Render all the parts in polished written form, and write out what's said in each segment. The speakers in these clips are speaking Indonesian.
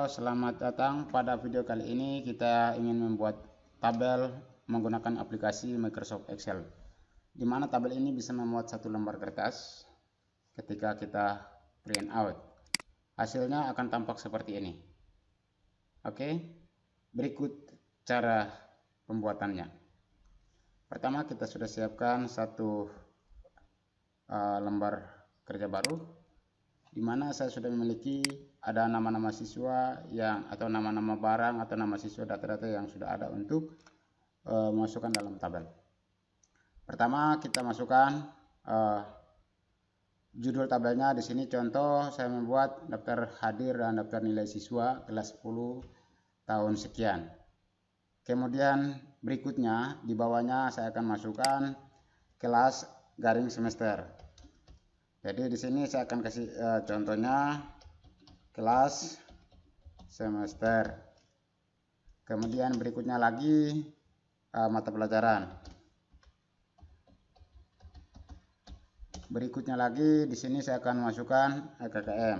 Halo, selamat datang. Pada video kali ini kita ingin membuat tabel menggunakan aplikasi Microsoft Excel, di mana tabel ini bisa memuat satu lembar kertas. Ketika kita print out, hasilnya akan tampak seperti ini. Oke, berikut cara pembuatannya. Pertama, kita sudah siapkan satu lembar kerja baru, di mana saya sudah memiliki ada nama-nama siswa yang atau nama-nama barang atau nama siswa, data-data yang sudah ada untuk masukkan dalam tabel. Pertama, kita masukkan judul tabelnya. Di sini contoh saya membuat daftar hadir dan daftar nilai siswa kelas 10 tahun sekian. Kemudian berikutnya di bawahnya saya akan masukkan kelas garing semester. Jadi di sini saya akan kasih contohnya kelas semester. Kemudian berikutnya lagi mata pelajaran. Berikutnya lagi di sini saya akan masukkan KKM.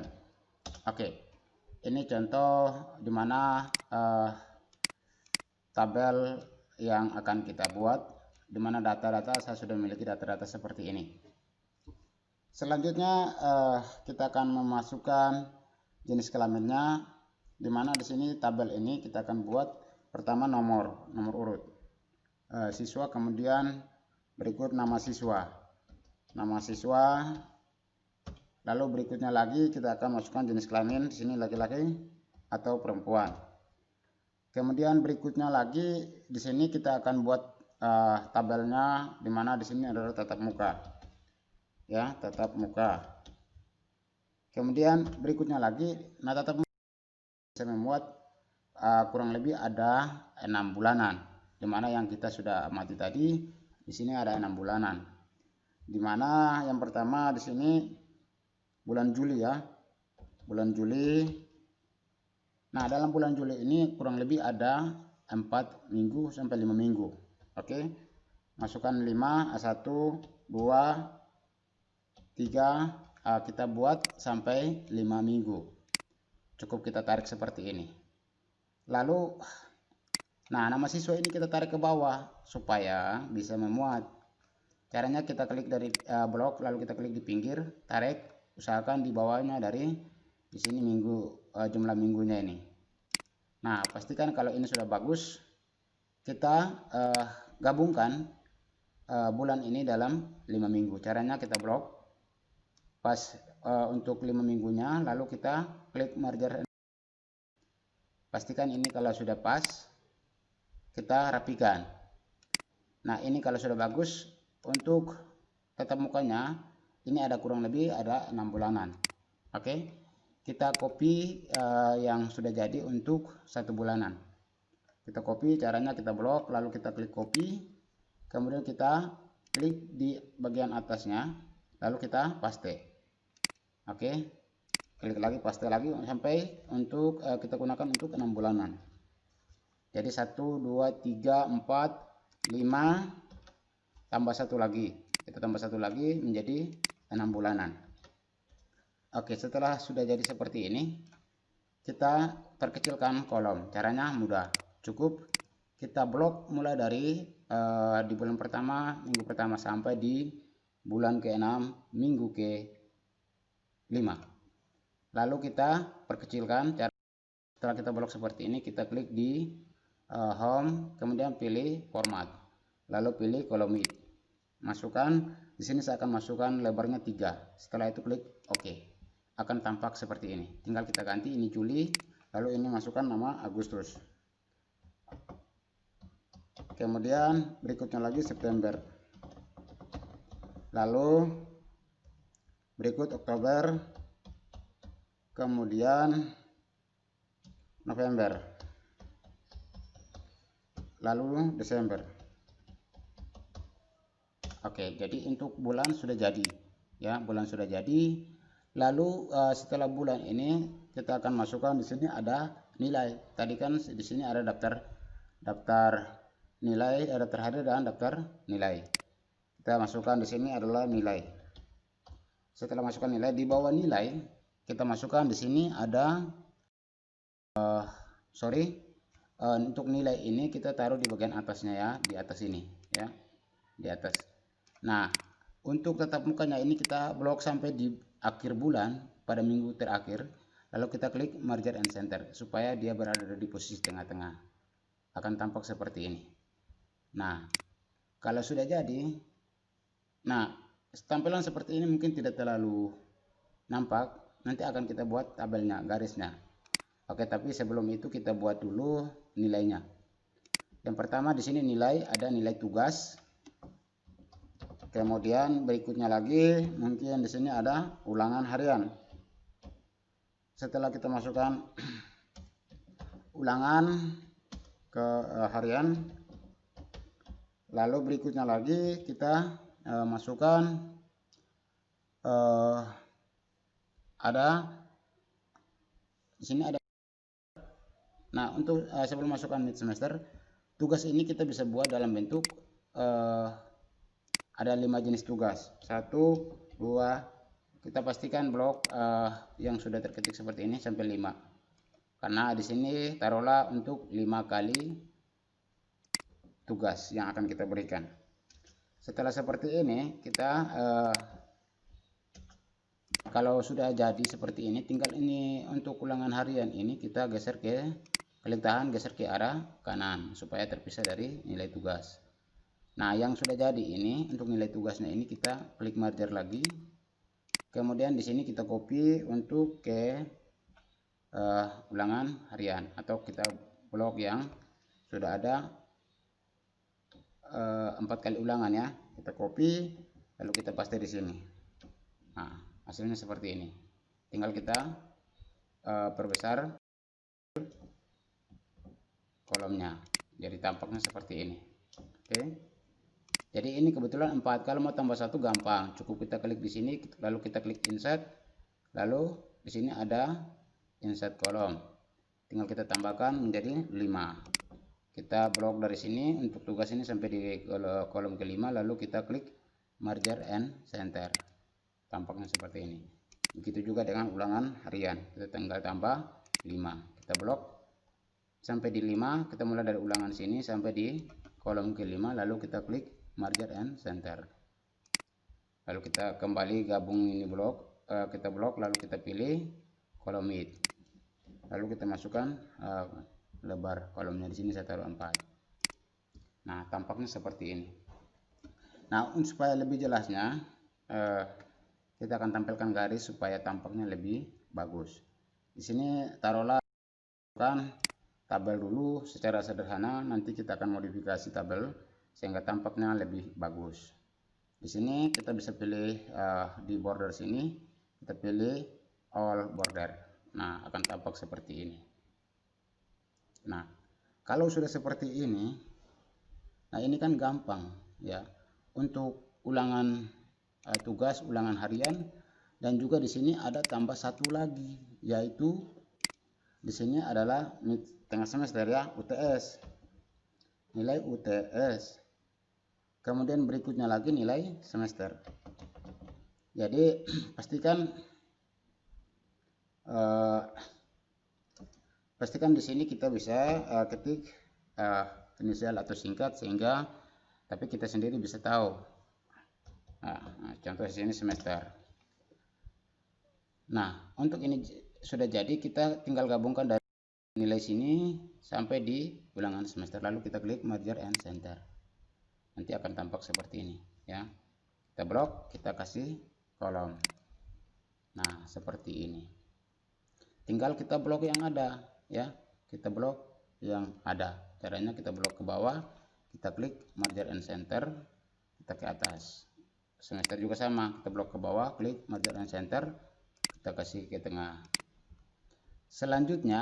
Oke, ini contoh di mana tabel yang akan kita buat, di mana data-data saya sudah memiliki data-data seperti ini. Selanjutnya kita akan memasukkan jenis kelaminnya, di mana di sini tabel ini kita akan buat pertama nomor urut siswa, kemudian berikut nama siswa, lalu berikutnya lagi kita akan masukkan jenis kelamin, di sini laki-laki atau perempuan. Kemudian berikutnya lagi di sini kita akan buat tabelnya, di mana di sini adalah tatap muka. Ya, tatap muka. Kemudian berikutnya lagi, nah tatap muka saya membuat kurang lebih ada 6 bulanan, dimana yang kita sudah amati tadi di sini ada 6 bulanan, dimana yang pertama di sini bulan Juli, ya, bulan Juli. Nah, dalam bulan Juli ini kurang lebih ada 4 minggu sampai 5 minggu. Oke, masukkan 5, 1, 2, 3, kita buat sampai 5 minggu. Cukup kita tarik seperti ini. Lalu, nah nama siswa ini kita tarik ke bawah supaya bisa memuat. Caranya kita klik dari blok, lalu kita klik di pinggir, tarik, usahakan di bawahnya dari di sini minggu, jumlah minggunya ini. Nah, pastikan kalau ini sudah bagus, kita gabungkan bulan ini dalam 5 minggu. Caranya kita blok pas untuk 5 minggunya, lalu kita klik merger. Pastikan ini kalau sudah pas, kita rapikan. Nah, ini kalau sudah bagus, untuk tatap mukanya ini ada kurang lebih ada 6 bulanan. Oke, kita copy yang sudah jadi untuk 1 bulanan. Kita copy, caranya kita blok, lalu kita klik copy, kemudian kita klik di bagian atasnya, lalu kita paste. Oke, klik lagi, paste lagi sampai untuk kita gunakan untuk 6 bulanan. Jadi 1, 2, 3, 4, 5 tambah 1 lagi. Kita tambah 1 lagi menjadi 6 bulanan. Oke, setelah sudah jadi seperti ini, kita perkecilkan kolom. Caranya mudah. Cukup kita blok mulai dari di bulan pertama, minggu pertama sampai di bulan ke-6, minggu ke-5. Lalu kita perkecilkan. Setelah kita blok seperti ini, kita klik di home, kemudian pilih format, lalu pilih kolom width. Masukkan di sini, saya akan masukkan lebarnya 3. Setelah itu klik OK. Akan tampak seperti ini. Tinggal kita ganti, ini Juli, lalu ini masukkan nama Agustus. Kemudian berikutnya lagi September. Lalu berikut Oktober, kemudian November, lalu Desember. Oke, jadi untuk bulan sudah jadi, ya, bulan sudah jadi. Lalu setelah bulan ini kita akan masukkan di sini ada nilai. Tadi kan di sini ada daftar nilai, ada daftar hadir dan daftar nilai. Kita masukkan di sini adalah nilai. Setelah masukkan nilai, di bawah nilai kita masukkan di sini ada untuk nilai ini kita taruh di bagian atasnya ya, di atas ini ya, di atas. Nah, untuk tatap mukanya ini kita blok sampai di akhir bulan pada minggu terakhir, lalu kita klik merge and center supaya dia berada di posisi tengah-tengah. Akan tampak seperti ini. Nah, kalau sudah jadi, nah tampilan seperti ini mungkin tidak terlalu nampak. Nanti akan kita buat tabelnya, garisnya. Oke, tapi sebelum itu kita buat dulu nilainya. Yang pertama di sini ada nilai tugas. Kemudian berikutnya lagi mungkin di sini ada ulangan harian. Setelah kita masukkan ulangan ke harian, lalu berikutnya lagi kita masukkan ada di sini ada. Nah, untuk sebelum masukkan mid semester, tugas ini kita bisa buat dalam bentuk ada 5 jenis tugas. 1, 2, kita pastikan blok yang sudah terketik seperti ini sampai 5. Karena di sini taruhlah untuk 5 kali tugas yang akan kita berikan. Setelah seperti ini, kita kalau sudah jadi seperti ini, tinggal ini untuk ulangan harian ini kita geser klik tahan, geser ke arah kanan supaya terpisah dari nilai tugas. Nah, yang sudah jadi ini untuk nilai tugasnya ini kita klik merger lagi. Kemudian di sini kita copy untuk ke ulangan harian atau kita blok yang sudah ada 4 kali ulangan ya. Kita copy lalu kita paste di sini. Nah, hasilnya seperti ini. Tinggal kita perbesar kolomnya. Jadi tampaknya seperti ini. Oke. Jadi ini kebetulan 4. Kalau mau tambah 1 gampang. Cukup kita klik di sini lalu kita klik insert. Lalu di sini ada insert kolom. Tinggal kita tambahkan menjadi 5. Kita blok dari sini untuk tugas ini sampai di kolom kelima, lalu kita klik merger and center. Tampaknya seperti ini. Begitu juga dengan ulangan harian. Kita tinggal tambah 5. Kita blok sampai di 5. Kita mulai dari ulangan sini sampai di kolom kelima, lalu kita klik merger and center. Lalu kita kembali gabung ini blok. Kita blok lalu kita pilih kolom mid. Lalu kita masukkan lebar kolomnya, di sini saya taruh 4. Nah, tampaknya seperti ini. Nah, supaya lebih jelasnya kita akan tampilkan garis supaya tampaknya lebih bagus. Di sini taruhlah tabel dulu secara sederhana, nanti kita akan modifikasi tabel sehingga tampaknya lebih bagus. Di sini kita bisa pilih di border sini kita pilih all border. Nah, akan tampak seperti ini. Nah, kalau sudah seperti ini, nah ini kan gampang ya untuk ulangan tugas, ulangan harian, dan juga di sini ada tambah satu lagi, yaitu di sini adalah tengah semester ya, UTS, nilai UTS. Kemudian berikutnya lagi nilai semester. Jadi pastikan di sini kita bisa ketik inisial atau singkat sehingga tapi kita sendiri bisa tahu. Nah, contoh di sini semester. Nah, untuk ini sudah jadi, kita tinggal gabungkan dari nilai sini sampai di ulangan semester, lalu kita klik merger and center. Nanti akan tampak seperti ini ya. Kita blok, kita kasih kolom. Nah, seperti ini. Tinggal kita blok yang ada ya, kita blok yang ada. Caranya kita blok ke bawah, kita klik merger and center, kita ke atas. Semester juga sama, kita blok ke bawah, klik merger and center, kita kasih ke tengah. Selanjutnya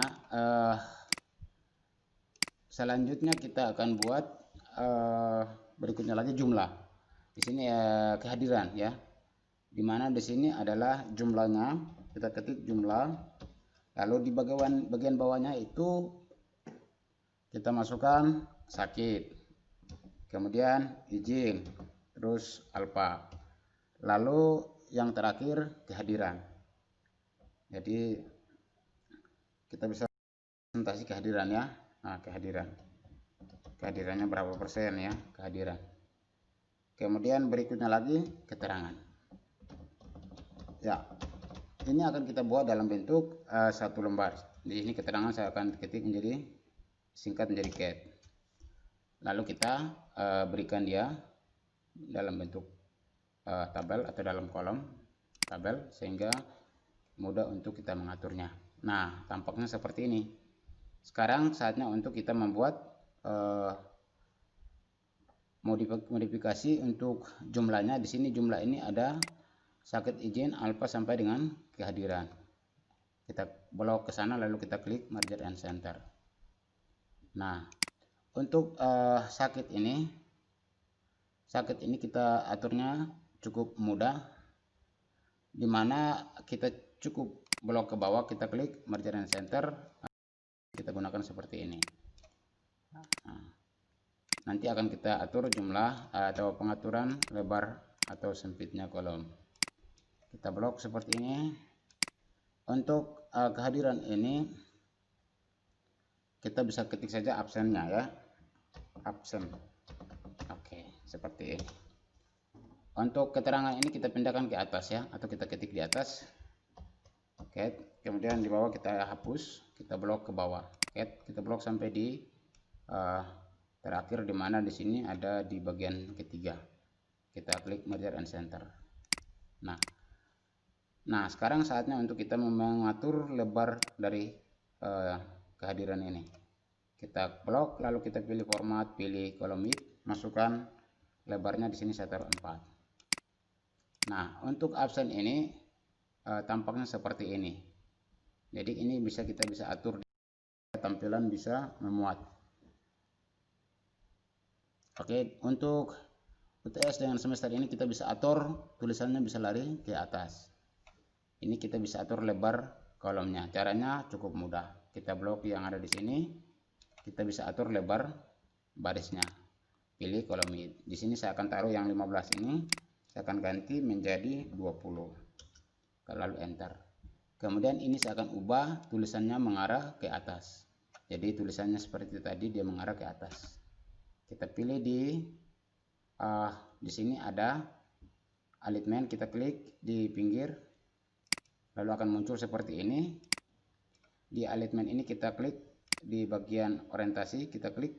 kita akan buat berikutnya lagi jumlah. Di sini kehadiran ya, dimana di sini adalah jumlahnya, kita ketik jumlah. Lalu di bagian bawahnya itu kita masukkan sakit, kemudian izin, terus alfa, lalu yang terakhir kehadiran. Jadi kita bisa presentasi kehadiran ya. Nah, kehadirannya berapa persen ya kehadiran. Kemudian berikutnya lagi keterangan. Ya, ini akan kita buat dalam bentuk satu lembar. Di sini keterangan saya akan ketik menjadi singkat menjadi cat. Lalu kita berikan dia dalam bentuk tabel atau dalam kolom tabel sehingga mudah untuk kita mengaturnya. Nah, tampaknya seperti ini. Sekarang saatnya untuk kita membuat modifikasi untuk jumlahnya. Di sini jumlah ini ada sakit izin alpha sampai dengan kehadiran. Kita blok ke sana lalu kita klik merge and center. Nah, untuk sakit ini kita aturnya cukup mudah, dimana kita cukup blok ke bawah, kita klik merge and center, kita gunakan seperti ini. Nah, nanti akan kita atur jumlah atau pengaturan lebar atau sempitnya kolom. Kita blok seperti ini. Untuk kehadiran ini kita bisa ketik saja absennya ya, absen. Oke, seperti ini. Untuk keterangan ini kita pindahkan ke atas ya, atau kita ketik di atas. Oke, kemudian di bawah kita hapus, kita blok ke bawah. Oke, kita blok sampai di terakhir, di mana di sini ada di bagian ketiga. Kita klik merge and center. Nah, sekarang saatnya untuk kita mengatur lebar dari kehadiran ini. Kita blok, lalu kita pilih format, pilih kolom width, masukkan lebarnya di sini saya taruh 4. Nah, untuk absen ini tampaknya seperti ini. Jadi ini kita bisa atur, tampilan bisa memuat. Oke, untuk UTS dengan semester ini kita bisa atur tulisannya bisa lari ke atas. Ini kita bisa atur lebar kolomnya. Caranya cukup mudah. Kita blok yang ada di sini. Kita bisa atur lebar barisnya. Pilih kolom width. Di sini saya akan taruh yang 15 ini. Saya akan ganti menjadi 20. Lalu enter. Kemudian ini saya akan ubah tulisannya mengarah ke atas. Jadi tulisannya seperti tadi, dia mengarah ke atas. Kita pilih di sini ada alignment, kita klik di pinggir. Lalu akan muncul seperti ini. Di alignment ini kita klik di bagian orientasi, kita klik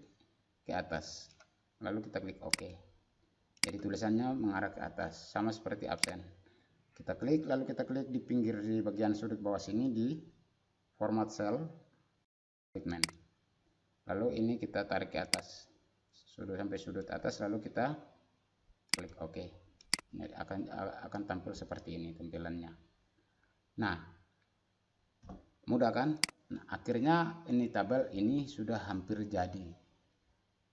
ke atas. Lalu kita klik OK. Jadi tulisannya mengarah ke atas, sama seperti absen. Kita klik, lalu kita klik di pinggir di bagian sudut bawah sini di format cell alignment. Lalu ini kita tarik ke atas, sampai sudut atas, lalu kita klik OK. Ini akan tampil seperti ini tampilannya. Nah, mudah kan? Nah, akhirnya ini tabel ini sudah hampir jadi.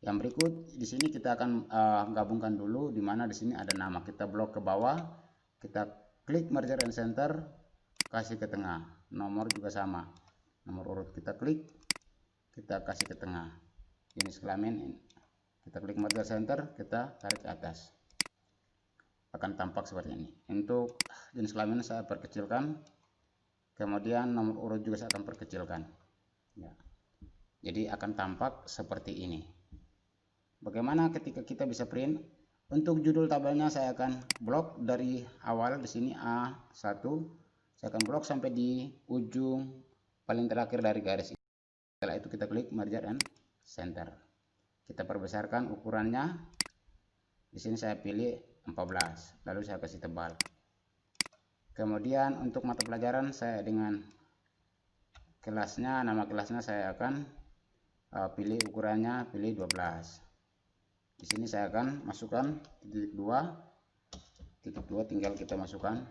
Yang berikut di sini kita akan gabungkan dulu, di mana di sini ada nama. Kita blok ke bawah, kita klik merge and center, kasih ke tengah. Nomor juga sama, nomor urut kita klik, kita kasih ke tengah. Jenis kelamin kita klik merge center, kita tarik ke atas. Akan tampak seperti ini. Untuk jenis kelamin saya perkecilkan, kemudian nomor urut juga saya akan perkecilkan ya. Jadi akan tampak seperti ini. Bagaimana ketika kita bisa print? Untuk judul tabelnya saya akan blok dari awal di sini A1, saya akan blok sampai di ujung paling terakhir dari garis ini. Setelah itu kita klik merge and center. Kita perbesarkan ukurannya. Di sini saya pilih 14, lalu saya kasih tebal. Kemudian untuk mata pelajaran saya dengan kelasnya, nama kelasnya saya akan pilih ukurannya, pilih 12. Di sini saya akan masukkan titik 2 tinggal kita masukkan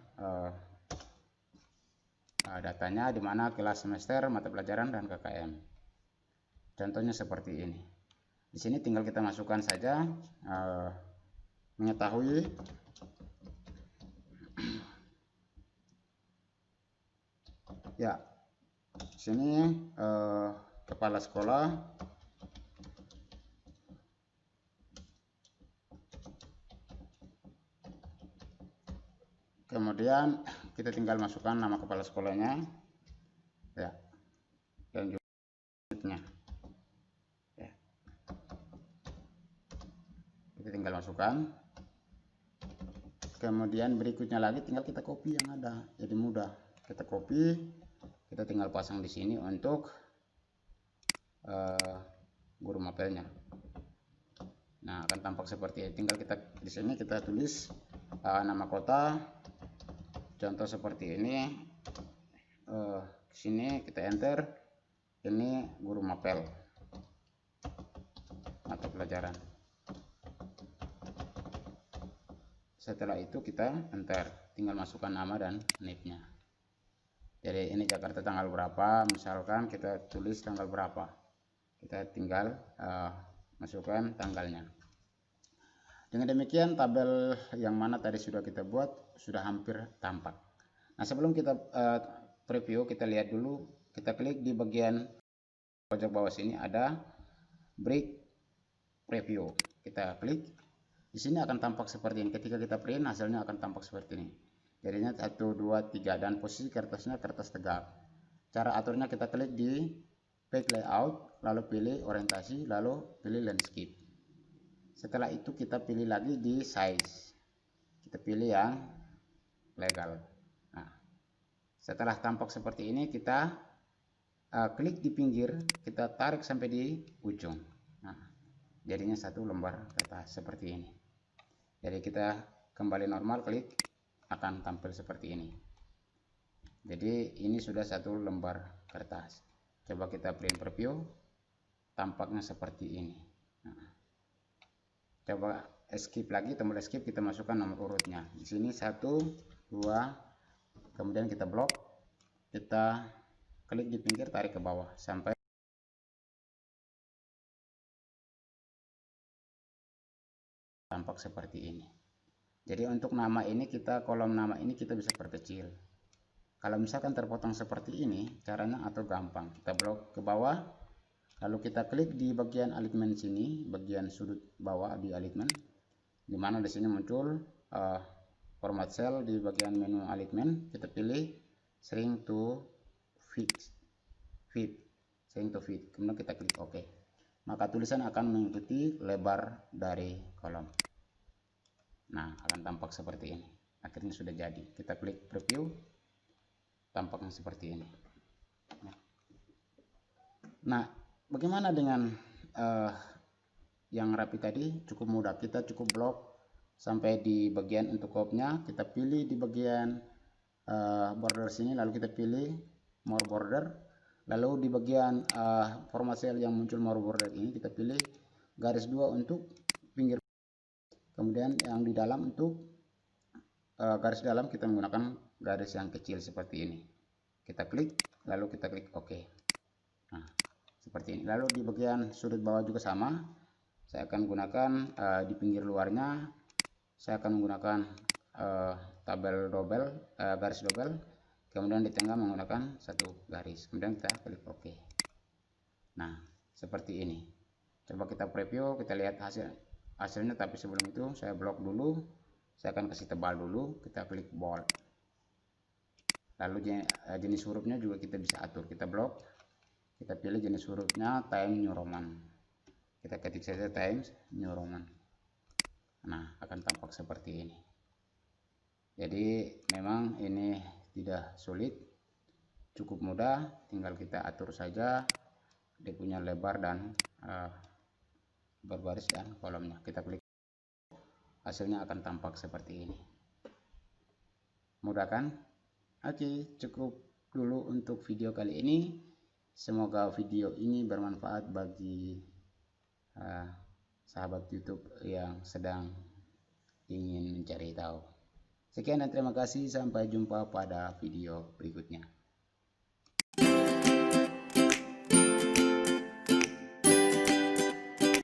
datanya, di mana kelas semester, mata pelajaran, dan KKM. Contohnya seperti ini. Di sini tinggal kita masukkan saja mengetahui ya. Sini kepala sekolah, kemudian kita tinggal masukkan nama kepala sekolahnya ya, dan juga nipnya ya. Kita tinggal masukkan, kemudian berikutnya lagi tinggal kita copy yang ada, jadi mudah. Kita copy, kita tinggal pasang di sini untuk guru mapelnya. Nah, akan tampak seperti ini. Tinggal kita di sini kita tulis nama kota, contoh seperti ini. Sini kita enter, ini guru mapel mata pelajaran. Setelah itu kita enter, tinggal masukkan nama dan nipnya. Jadi ini Jakarta tanggal berapa, misalkan kita tulis tanggal berapa, kita tinggal masukkan tanggalnya. Dengan demikian tabel yang mana tadi sudah kita buat sudah hampir tampak. Nah, sebelum kita preview, kita lihat dulu, kita klik di bagian pojok bawah sini ada break preview. Kita klik, di sini akan tampak seperti ini. Ketika kita print, hasilnya akan tampak seperti ini. Jadinya 1, 2, 3, dan posisi kertasnya kertas tegak. Cara aturnya kita klik di page layout, lalu pilih orientasi, lalu pilih landscape. Setelah itu kita pilih lagi di size, kita pilih yang legal. Nah, setelah tampak seperti ini, kita klik di pinggir, kita tarik sampai di ujung. Nah, jadinya satu lembar kertas seperti ini. Jadi kita kembali normal, klik, akan tampil seperti ini. Jadi ini sudah satu lembar kertas. Coba kita print preview, tampaknya seperti ini. Nah, coba escape lagi, tombol escape, kita masukkan nomor urutnya. Di sini 1, 2, kemudian kita blok, kita klik di pinggir, tarik ke bawah sampai tampak seperti ini. Jadi untuk nama ini kolom nama ini kita bisa perkecil. Kalau misalkan terpotong seperti ini, caranya atau gampang, kita blok ke bawah, lalu kita klik di bagian alignment sini, bagian sudut bawah di alignment, di mana di sini muncul format cell. Di bagian menu alignment kita pilih shrink to fit, kemudian kita klik OK. Maka tulisan akan mengikuti lebar dari kolom. Nah, akan tampak seperti ini. Akhirnya sudah jadi. Kita klik preview, tampaknya seperti ini. Nah, bagaimana dengan yang rapi tadi? Cukup mudah. Kita cukup blok sampai di bagian untuk kopnya. Kita pilih di bagian border sini, lalu kita pilih more border. Lalu di bagian format cell yang muncul more border ini, kita pilih garis 2 untuk pinggir. Kemudian yang di dalam untuk garis dalam kita menggunakan garis yang kecil seperti ini. Kita klik, lalu kita klik OK. Nah, seperti ini. Lalu di bagian sudut bawah juga sama. Saya akan gunakan di pinggir luarnya, saya akan menggunakan tabel double, garis double. Kemudian di tengah menggunakan satu garis. Kemudian kita klik OK. Nah, seperti ini. Coba kita preview, kita lihat hasilnya. Tapi sebelum itu saya blok dulu. Saya akan kasih tebal dulu. Kita klik bold. Lalu jenis hurufnya juga kita bisa atur. Kita blok, kita pilih jenis hurufnya Times New Roman. Kita ketik saja Times New Roman. Nah, akan tampak seperti ini. Jadi memang ini tidak sulit, cukup mudah. Tinggal kita atur saja dia punya lebar dan berbaris dan kolomnya. Kita klik, hasilnya akan tampak seperti ini. Mudah kan? Oke, cukup dulu untuk video kali ini. Semoga video ini bermanfaat bagi sahabat YouTube yang sedang ingin mencari tahu. Sekian dan terima kasih. Sampai jumpa pada video berikutnya.